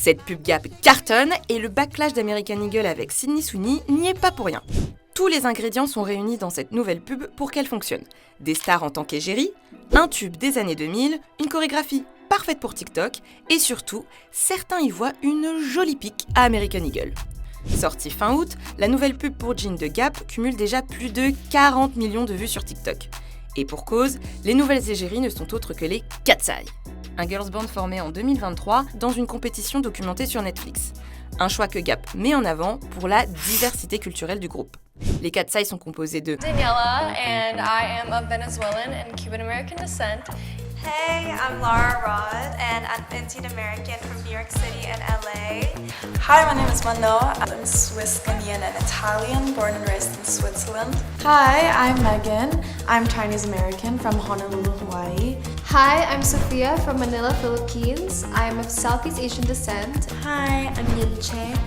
Cette pub Gap cartonne et le backlash d'American Eagle avec Sydney Sweeney n'y est pas pour rien. Tous les ingrédients sont réunis dans cette nouvelle pub pour qu'elle fonctionne. Des stars en tant qu'égérie, un tube des années 2000, une chorégraphie parfaite pour TikTok et surtout, certains y voient une jolie pique à American Eagle. Sortie fin août, la nouvelle pub pour jeans de Gap cumule déjà plus de 40 millions de vues sur TikTok. Et pour cause, les nouvelles égéries ne sont autres que les Cat's Eye, un girls band formé en 2023 dans une compétition documentée sur Netflix. Un choix que Gap met en avant pour la diversité culturelle du groupe. Les Cat's Eye sont composés de Daniela, and I am of Venezuelan and Cuban American descent. Hey, I'm Laura Rod, and I'm Indian American from New York City and LA. Hi, my name is Mano. I'm Swiss, Ghanaian, and Italian, born and raised in Switzerland. Hi, I'm Megan. I'm Chinese American from Honolulu, Hawaii. Hi, I'm Sophia from Manila, Philippines. I'm of Southeast Asian descent. Hi, I'm Yinche.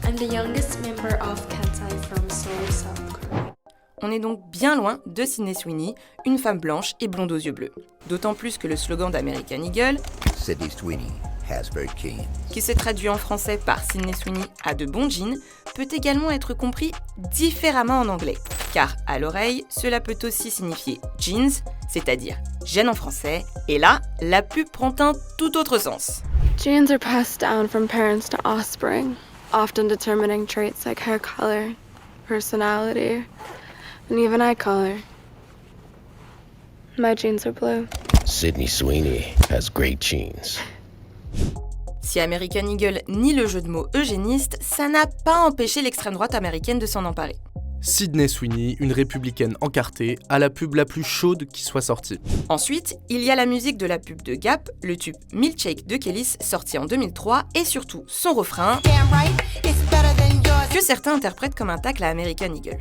I'm the youngest member of Cat's Eye from Seoul, South Korea. On est donc bien loin de Sydney Sweeney, une femme blanche et blonde aux yeux bleus. D'autant plus que le slogan d'American Eagle, Sydney Sweeney has great jeans, qui se traduit en français par Sydney Sweeney a de bons jeans, peut également être compris différemment en anglais. Car à l'oreille, cela peut aussi signifier jeans, c'est-à-dire gêne en français, et là, la pub prend un tout autre sens. Genes are passed down from parents to offspring, often determining traits like hair color, personality, and even eye color. My jeans are blue. Sydney Sweeney has great jeans. Si American Eagle nie le jeu de mots eugéniste, ça n'a pas empêché l'extrême droite américaine de s'en emparer. Sydney Sweeney, une républicaine encartée, a la pub la plus chaude qui soit sortie. Ensuite, il y a la musique de la pub de Gap, le tube Milkshake de Kelis, sorti en 2003, et surtout son refrain, que certains interprètent comme un tacle à American Eagle.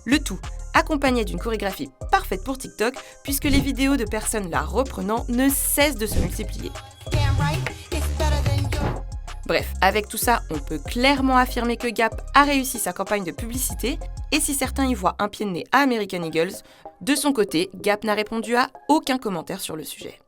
Le tout accompagné d'une chorégraphie parfaite pour TikTok, puisque les vidéos de personnes la reprenant ne cessent de se multiplier. Bref, avec tout ça, on peut clairement affirmer que Gap a réussi sa campagne de publicité, et si certains y voient un pied de nez à American Eagles, de son côté, Gap n'a répondu à aucun commentaire sur le sujet.